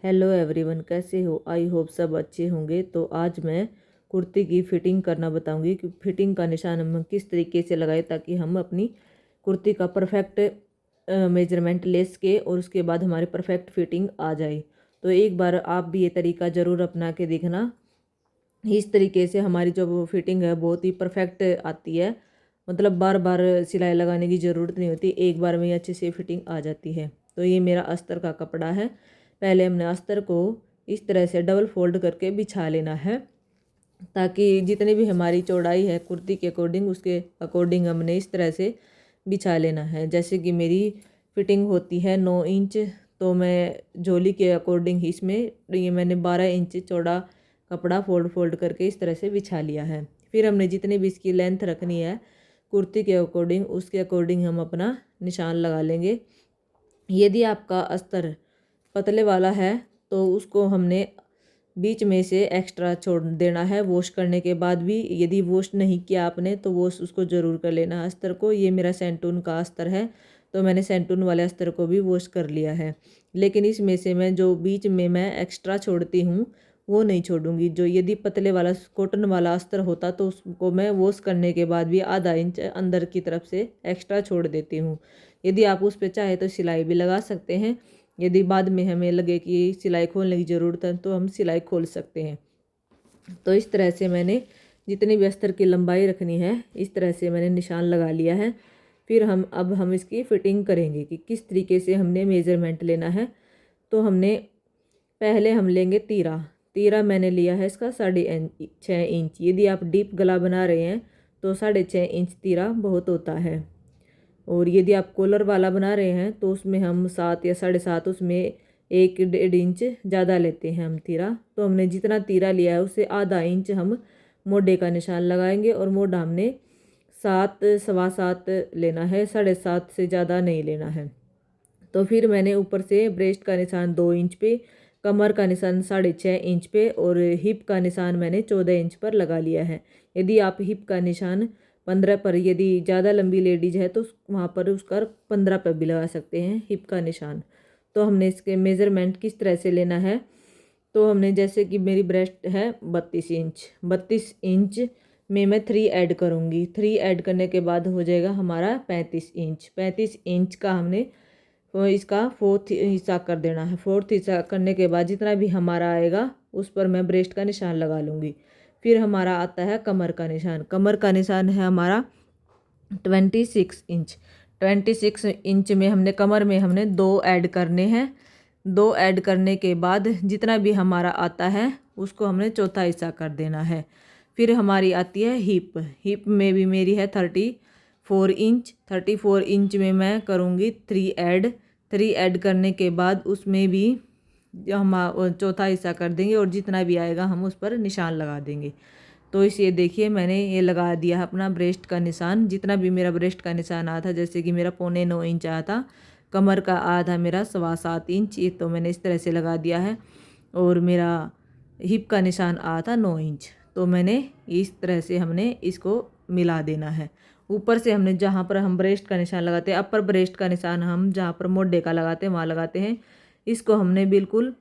Hello everyone, कैसे हो? I hope सब अच्छे होंगे। तो आज मैं कुर्ती की फ़िटिंग करना बताऊंगी कि फ़िटिंग का निशान हम किस तरीके से लगाए ताकि हम अपनी कुर्ती का परफेक्ट मेजरमेंट ले सके और उसके बाद हमारी परफेक्ट फिटिंग आ जाए। तो एक बार आप भी ये तरीका ज़रूर अपना के देखना। इस तरीके से हमारी जो फिटिंग है बहुत ही परफेक्ट आती है। मतलब बार बार सिलाई लगाने की ज़रूरत नहीं होती, एक बार में ही अच्छे से फिटिंग आ जाती है। तो ये मेरा अस्तर का कपड़ा है। पहले हमने अस्तर को इस तरह से डबल फोल्ड करके बिछा लेना है ताकि जितनी भी हमारी चौड़ाई है कुर्ती के अकॉर्डिंग, उसके अकॉर्डिंग हमने इस तरह से बिछा लेना है। जैसे कि मेरी फिटिंग होती है 9 इंच, तो मैं झोली के अकॉर्डिंग ही इसमें ये मैंने 12 इंच चौड़ा कपड़ा फोल्ड फोल्ड करके इस तरह से बिछा लिया है। फिर हमने जितनी भी इसकी लेंथ रखनी है कुर्ती के अकॉर्डिंग, उसके अकॉर्डिंग हम अपना निशान लगा लेंगे। यदि आपका अस्तर पतले वाला है तो उसको हमने बीच में से एक्स्ट्रा छोड़ देना है वॉश करने के बाद भी। यदि वॉश नहीं किया आपने तो वॉश उसको ज़रूर कर लेना अस्तर को। ये मेरा सेंटून का अस्तर है तो मैंने सेंटून वाले अस्तर को भी वॉश कर लिया है। लेकिन इसमें से मैं जो बीच में मैं एक्स्ट्रा छोड़ती हूँ वो नहीं छोड़ूंगी। जो यदि पतले वाला कॉटन वाला अस्तर होता तो उसको मैं वॉश करने के बाद भी आधा इंच अंदर की तरफ से एक्स्ट्रा छोड़ देती हूँ। यदि आप उस पर चाहे तो सिलाई भी लगा सकते हैं। यदि बाद में हमें लगे कि सिलाई खोलने की ज़रूरत है तो हम सिलाई खोल सकते हैं। तो इस तरह से मैंने जितनी भी अस्तर की लंबाई रखनी है इस तरह से मैंने निशान लगा लिया है। फिर हम इसकी फ़िटिंग करेंगे कि किस तरीके से हमने मेज़रमेंट लेना है। तो हमने पहले हम लेंगे तीरा। तीरा मैंने लिया है इसका 6.5 इंच। यदि आप डीप गला बना रहे हैं तो 6.5 इंच तीरा बहुत होता है। और यदि आप कॉलर वाला बना रहे हैं तो उसमें हम 7 या 7.5, उसमें 1.5 इंच ज़्यादा लेते हैं हम तीरा। तो हमने जितना तीरा लिया है उससे आधा इंच हम मोढे का निशान लगाएंगे और मोढा हमने 7, 7.25 लेना है, 7.5 से ज़्यादा नहीं लेना है। तो फिर मैंने ऊपर से ब्रेस्ट का निशान 2 इंच पे, कमर का निशान 6.5 इंच पे और हिप का निशान मैंने 14 इंच पर लगा लिया है। यदि आप हिप का निशान 15 पर, यदि ज़्यादा लंबी लेडीज है तो वहाँ पर उसका 15 पर भी लगा सकते हैं हिप का निशान। तो हमने इसके मेज़रमेंट किस तरह से लेना है। तो हमने जैसे कि मेरी ब्रेस्ट है 32 इंच, 32 इंच में मैं 3 ऐड करूँगी। 3 ऐड करने के बाद हो जाएगा हमारा 35 इंच। 35 इंच का हमने इसका 4th हिस्सा कर देना है। 4th हिस्सा करने के बाद जितना भी हमारा आएगा उस पर मैं ब्रेस्ट का निशान लगा लूँगी। फिर हमारा आता है कमर का निशान। कमर का निशान है हमारा 26 इंच। 26 इंच में हमने कमर में हमने 2 ऐड करने हैं। 2 ऐड करने के बाद जितना भी हमारा आता है उसको हमने चौथा हिस्सा कर देना है। फिर हमारी आती है हिप। हिप में भी मेरी है 34 इंच। 34 इंच में मैं करूँगी 3 ऐड। 3 ऐड करने के बाद उसमें भी हम चौथा हिस्सा कर देंगे और जितना भी आएगा हम उस पर निशान लगा देंगे। तो इसे देखिए मैंने ये लगा दिया अपना ब्रेस्ट का निशान। जितना भी मेरा ब्रेस्ट का निशान आया था, जैसे कि मेरा 9.25 इंच आया था, कमर का आया था मेरा 7.25 इंच, ये तो मैंने इस तरह से लगा दिया है। और मेरा हिप का निशान आया था 9 इंच। तो मैंने इस तरह से हमने इसको मिला देना है। ऊपर से हमने जहाँ पर हम ब्रेस्ट का निशान लगाते हैं, अपर ब्रेस्ट का निशान हम जहाँ पर मोढे का लगाते हैं वहाँ लगाते हैं। इसको हमने बिल्कुल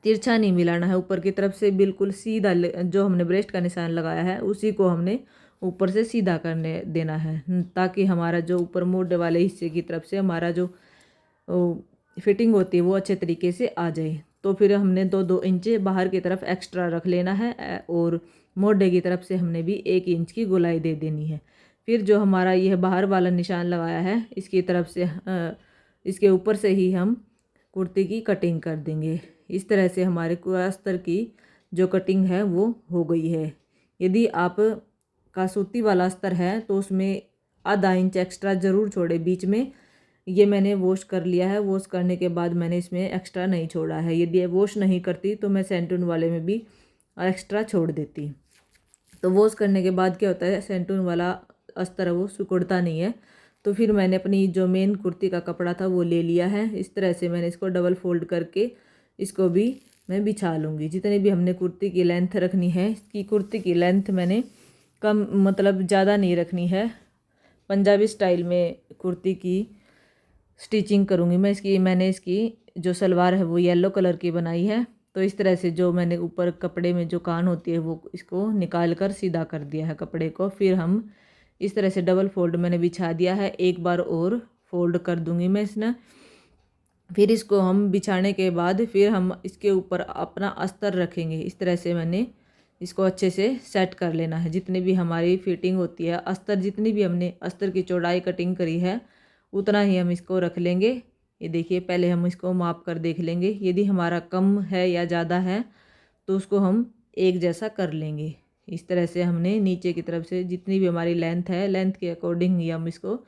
तिरछा नहीं मिलाना है, ऊपर की तरफ से बिल्कुल सीधा जो हमने ब्रेस्ट का निशान लगाया है उसी को हमने ऊपर से सीधा करने देना है ताकि हमारा जो ऊपर मोढे वाले हिस्से की तरफ से हमारा जो फिटिंग होती है वो अच्छे तरीके से आ जाए। तो फिर हमने 2-2 इंच बाहर की तरफ एक्स्ट्रा रख लेना है और मोढे की तरफ से हमने भी 1 इंच की गोलाई दे देनी है। फिर जो हमारा यह बाहर वाला निशान लगाया है इसकी तरफ से इसके ऊपर से ही हम कुर्ती की कटिंग कर देंगे। इस तरह से हमारे अस्तर की जो कटिंग है वो हो गई है। यदि आप का सूती वाला अस्तर है तो उसमें आधा इंच एक्स्ट्रा ज़रूर छोड़े बीच में। ये मैंने वॉश कर लिया है। वॉश करने के बाद मैंने इसमें एक्स्ट्रा नहीं छोड़ा है। यदि वॉश नहीं करती तो मैं सेंटून वाले में भी एक्स्ट्रा छोड़ देती। तो वॉश करने के बाद क्या होता है, सेंटून वाला अस्तर है वो सिकुड़ता नहीं है। तो फिर मैंने अपनी जो मेन कुर्ती का कपड़ा था वो ले लिया है। इस तरह से मैंने इसको डबल फोल्ड करके इसको भी मैं बिछा लूँगी। जितनी भी हमने कुर्ती की लेंथ रखनी है, इसकी कुर्ती की लेंथ मैंने कम मतलब ज़्यादा नहीं रखनी है। पंजाबी स्टाइल में कुर्ती की स्टिचिंग करूँगी मैं इसकी। मैंने इसकी जो सलवार है वो येलो कलर की बनाई है। तो इस तरह से जो मैंने ऊपर कपड़े में जो कान होती है वो इसको निकाल कर सीधा कर दिया है कपड़े को। फिर हम इस तरह से डबल फोल्ड मैंने बिछा दिया है, एक बार और फोल्ड कर दूँगी मैं इसमें। फिर इसको हम बिछाने के बाद फिर हम इसके ऊपर अपना अस्तर रखेंगे। इस तरह से मैंने इसको अच्छे से सेट कर लेना है। जितनी भी हमारी फिटिंग होती है, अस्तर जितनी भी हमने अस्तर की चौड़ाई कटिंग करी है उतना ही हम इसको रख लेंगे। ये देखिए, पहले हम इसको माप कर देख लेंगे। यदि हमारा कम है या ज़्यादा है तो उसको हम एक जैसा कर लेंगे। इस तरह से हमने नीचे की तरफ से जितनी भी हमारी लेंथ है, लेंथ के अकॉर्डिंग ही हम इसको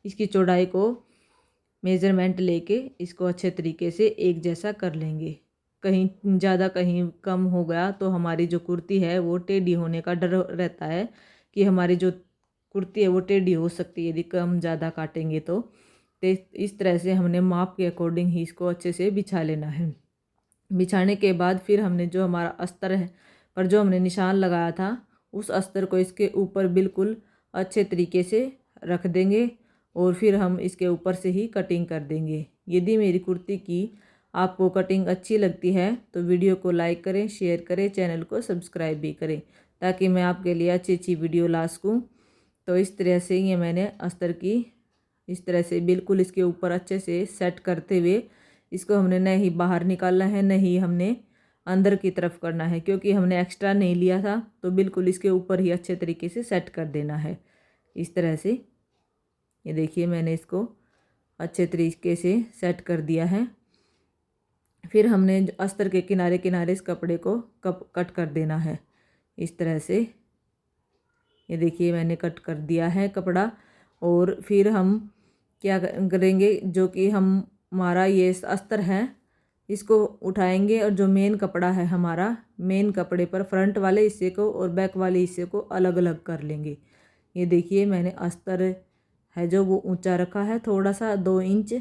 इसकी चौड़ाई को मेज़रमेंट लेके इसको अच्छे तरीके से एक जैसा कर लेंगे। कहीं ज़्यादा कहीं कम हो गया तो हमारी जो कुर्ती है वो टेढ़ी होने का डर रहता है कि हमारी जो कुर्ती है वो टेढ़ी हो सकती है यदि कम ज़्यादा काटेंगे तो इस तरह से हमने माप के अकॉर्डिंग ही इसको अच्छे से बिछा लेना है। बिछाने के बाद फिर हमने जो हमारा अस्तर है पर जो हमने निशान लगाया था उस अस्तर को इसके ऊपर बिल्कुल अच्छे तरीके से रख देंगे और फिर हम इसके ऊपर से ही कटिंग कर देंगे। यदि मेरी कुर्ती की आपको कटिंग अच्छी लगती है तो वीडियो को लाइक करें, शेयर करें, चैनल को सब्सक्राइब भी करें ताकि मैं आपके लिए अच्छी अच्छी वीडियो ला सकूँ। तो इस तरह से ये मैंने अस्तर की इस तरह से बिल्कुल इसके ऊपर अच्छे से सेट करते हुए इसको हमने न ही बाहर निकालना है, न ही हमने अंदर की तरफ करना है, क्योंकि हमने एक्स्ट्रा नहीं लिया था। तो बिल्कुल इसके ऊपर ही अच्छे तरीके से सेट कर देना है। इस तरह से ये देखिए, मैंने इसको अच्छे तरीके से सेट कर दिया है। फिर हमने अस्तर के किनारे किनारे इस कपड़े को कट कर देना है। इस तरह से ये देखिए, मैंने कट कर दिया है कपड़ा। और फिर हम क्या करेंगे, जो कि हमारा ये अस्तर है इसको उठाएंगे और जो मेन कपड़ा है हमारा, मेन कपड़े पर फ्रंट वाले हिस्से को और बैक वाले हिस्से को अलग अलग कर लेंगे। ये देखिए, मैंने अस्तर है जो वो ऊंचा रखा है थोड़ा सा 2 इंच,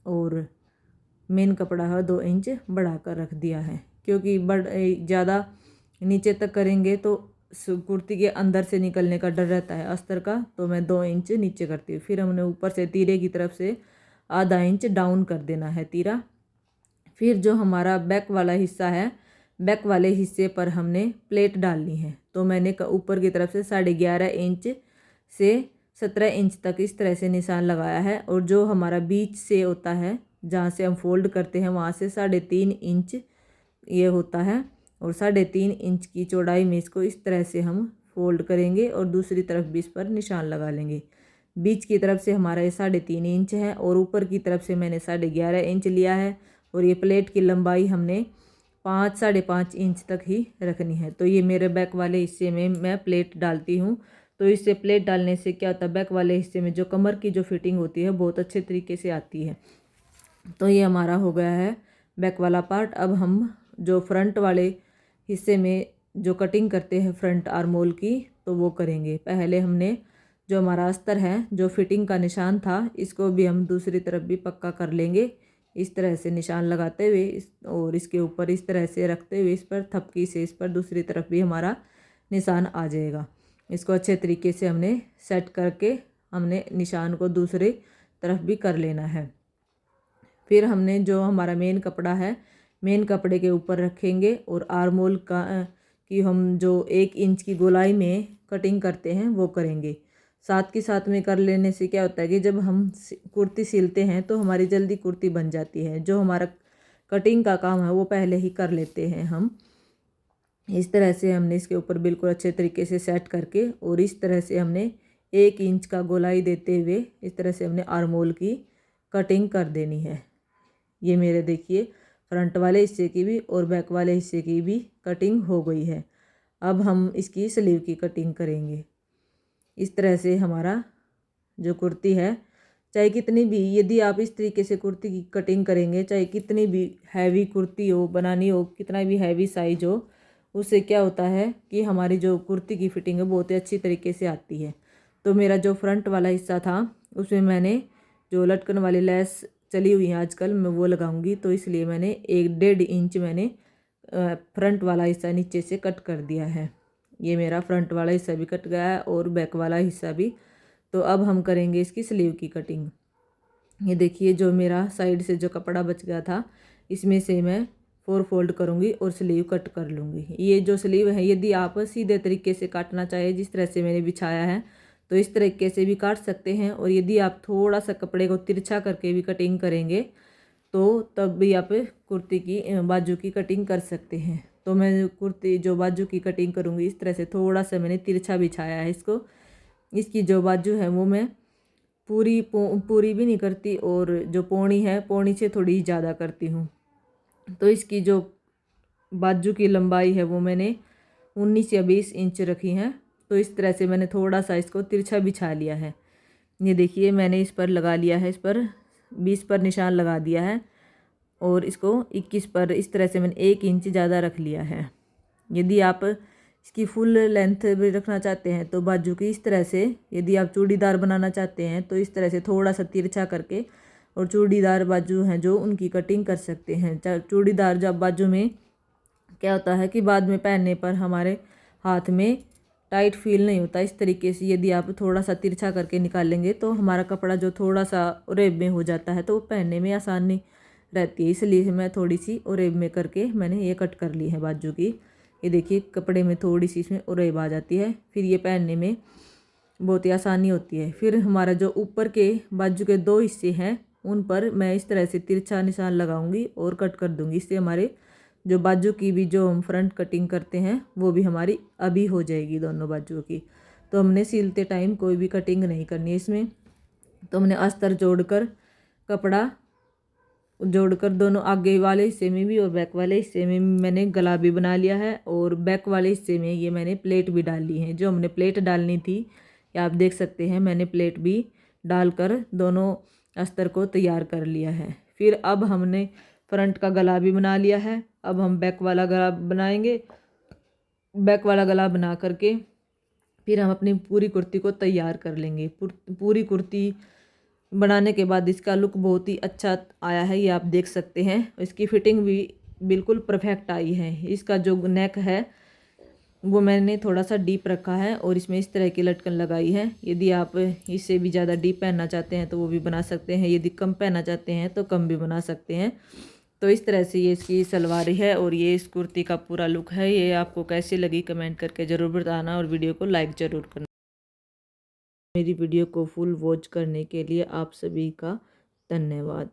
और मेन कपड़ा है 2 इंच बढ़ा कर रख दिया है, क्योंकि ज़्यादा नीचे तक करेंगे तो कुर्ती के अंदर से निकलने का डर रहता है अस्तर का। तो मैं 2 इंच नीचे करती हूँ। फिर हमने ऊपर से तीरे की तरफ से आधा इंच डाउन कर देना है तीरा। फिर जो हमारा बैक वाला हिस्सा है, बैक वाले हिस्से पर हमने प्लेट डालनी है। तो मैंने ऊपर की तरफ से 11.5 इंच से 17 इंच तक इस तरह से निशान लगाया है। और जो हमारा बीच से होता है, जहाँ से हम फोल्ड करते हैं, वहाँ से 3.5 इंच ये होता है। और 3.5 इंच की चौड़ाई में इसको इस तरह से हम फोल्ड करेंगे और दूसरी तरफ भी इस पर निशान लगा लेंगे। बीच की तरफ से हमारा ये 3.5 इंच है और ऊपर की तरफ से मैंने 11.5 इंच लिया है। और ये प्लेट की लंबाई हमने 5-5.5 इंच तक ही रखनी है। तो ये मेरे बैक वाले हिस्से में मैं प्लेट डालती हूँ। तो इससे प्लेट डालने से क्या होता है, बैक वाले हिस्से में जो कमर की जो फिटिंग होती है बहुत अच्छे तरीके से आती है। तो ये हमारा हो गया है बैक वाला पार्ट। अब हम जो फ्रंट वाले हिस्से में जो कटिंग करते हैं फ्रंट आर्मोल की, तो वो करेंगे। पहले हमने जो हमारा अस्तर है, जो फिटिंग का निशान था, इसको भी हम दूसरी तरफ भी पक्का कर लेंगे। इस तरह से निशान लगाते हुए और इसके ऊपर इस तरह से रखते हुए इस पर थपकी से इस पर दूसरी तरफ भी हमारा निशान आ जाएगा। इसको अच्छे तरीके से हमने सेट करके हमने निशान को दूसरी तरफ भी कर लेना है। फिर हमने जो हमारा मेन कपड़ा है, मेन कपड़े के ऊपर रखेंगे और आर्मोल का कि हम जो 1 इंच की गोलाई में कटिंग करते हैं वो करेंगे। साथ के साथ में कर लेने से क्या होता है कि जब हम कुर्ती सिलते हैं तो हमारी जल्दी कुर्ती बन जाती है। जो हमारा कटिंग का काम है वो पहले ही कर लेते हैं हम। इस तरह से हमने इसके ऊपर बिल्कुल अच्छे तरीके से सेट करके और इस तरह से हमने 1 इंच का गोलाई देते हुए इस तरह से हमने आर्मोल की कटिंग कर देनी है। ये मेरे देखिए फ्रंट वाले हिस्से की भी और बैक वाले हिस्से की भी कटिंग हो गई है। अब हम इसकी स्लीव की कटिंग करेंगे। इस तरह से हमारा जो कुर्ती है, चाहे कितनी भी, यदि आप इस तरीके से कुर्ती की कटिंग करेंगे, चाहे कितनी भी हैवी कुर्ती हो बनानी हो, कितना भी हैवी साइज हो, उससे क्या होता है कि हमारी जो कुर्ती की फिटिंग है बहुत ही अच्छी तरीके से आती है। तो मेरा जो फ्रंट वाला हिस्सा था उसमें मैंने जो लटकन वाली लेस चली हुई है आजकल, मैं वो लगाऊंगी। तो इसलिए मैंने 1.5 इंच मैंने फ्रंट वाला हिस्सा नीचे से कट कर दिया है। ये मेरा फ्रंट वाला हिस्सा भी कट गया है और बैक वाला हिस्सा भी। तो अब हम करेंगे इसकी स्लीव की कटिंग। ये देखिए जो मेरा साइड से जो कपड़ा बच गया था इसमें से मैं 4 फोल्ड करूँगी और स्लीव कट कर लूँगी। ये जो स्लीव है यदि आप सीधे तरीके से काटना चाहे जिस तरह से मैंने बिछाया है तो इस तरीके से भी काट सकते हैं, और यदि आप थोड़ा सा कपड़े को तिरछा करके भी कटिंग करेंगे तो तब भी आप कुर्ती की बाजू की कटिंग कर सकते हैं। तो मैं कुर्ती जो बाजू की कटिंग करूँगी इस तरह से थोड़ा सा मैंने तिरछा बिछाया है इसको। इसकी जो बाजू है वो मैं पूरी भी नहीं करती और जो पौनी है पौनी से थोड़ी ज़्यादा करती हूँ। तो इसकी जो बाजू की लंबाई है वो मैंने 19 या 20 इंच रखी है। तो इस तरह से मैंने थोड़ा सा इसको तिरछा बिछा लिया है। ये देखिए मैंने इस पर लगा लिया है, इस पर 20 पर निशान लगा दिया है और इसको 21 पर इस तरह से मैंने 1 इंच ज़्यादा रख लिया है। यदि आप इसकी फुल लेंथ भी रखना चाहते हैं तो बाजू की इस तरह से, यदि आप चूड़ीदार बनाना चाहते हैं तो इस तरह से थोड़ा सा तिरछा करके और चूड़ीदार बाजू हैं जो उनकी कटिंग कर सकते हैं। चूड़ीदार जब बाजू में क्या होता है कि बाद में पहनने पर हमारे हाथ में टाइट फील नहीं होता। इस तरीके से यदि आप थोड़ा सा तिरछा करके निकालेंगे तो हमारा कपड़ा जो थोड़ा सा उरेब में हो जाता है तो वो पहनने में आसानी रहती है। इसलिए मैं थोड़ी सी उरेब में करके मैंने ये कट कर ली है बाजू की। ये देखिए कपड़े में थोड़ी सी इसमें उरेब आ जाती है, फिर ये पहनने में बहुत ही आसानी होती है। फिर हमारा जो ऊपर के बाजू के 2 हिस्से हैं उन पर मैं इस तरह से तिरछा निशान लगाऊंगी और कट कर दूंगी। इससे हमारे जो बाजू की भी जो हम फ्रंट कटिंग करते हैं वो भी हमारी अभी हो जाएगी दोनों बाजुओं की। तो हमने सिलते टाइम कोई भी कटिंग नहीं करनी है इसमें। तो हमने अस्तर जोड़कर कपड़ा जोड़कर दोनों आगे वाले हिस्से में भी और बैक वाले हिस्से में मैंने गला भी बना लिया है, और बैक वाले हिस्से में ये मैंने प्लेट भी डाल ली है। जो हमने प्लेट डालनी थी या आप देख सकते हैं मैंने प्लेट भी डालकर दोनों अस्तर को तैयार कर लिया है। फिर अब हमने फ्रंट का गला भी बना लिया है। अब हम बैक वाला गला बनाएंगे। बैक वाला गला बना करके फिर हम अपनी पूरी कुर्ती को तैयार कर लेंगे। पूरी कुर्ती बनाने के बाद इसका लुक बहुत ही अच्छा आया है, ये आप देख सकते हैं। इसकी फिटिंग भी बिल्कुल परफेक्ट आई है। इसका जो नेक है वो मैंने थोड़ा सा डीप रखा है और इसमें इस तरह की लटकन लगाई है। यदि आप इससे भी ज़्यादा डीप पहनना चाहते हैं तो वो भी बना सकते हैं, यदि कम पहनना चाहते हैं तो कम भी बना सकते हैं। तो इस तरह से ये इसकी सलवार है और ये इस कुर्ती का पूरा लुक है। ये आपको कैसी लगी कमेंट करके ज़रूर बताना और वीडियो को लाइक ज़रूर करना। मेरी वीडियो को फुल वॉच करने के लिए आप सभी का धन्यवाद।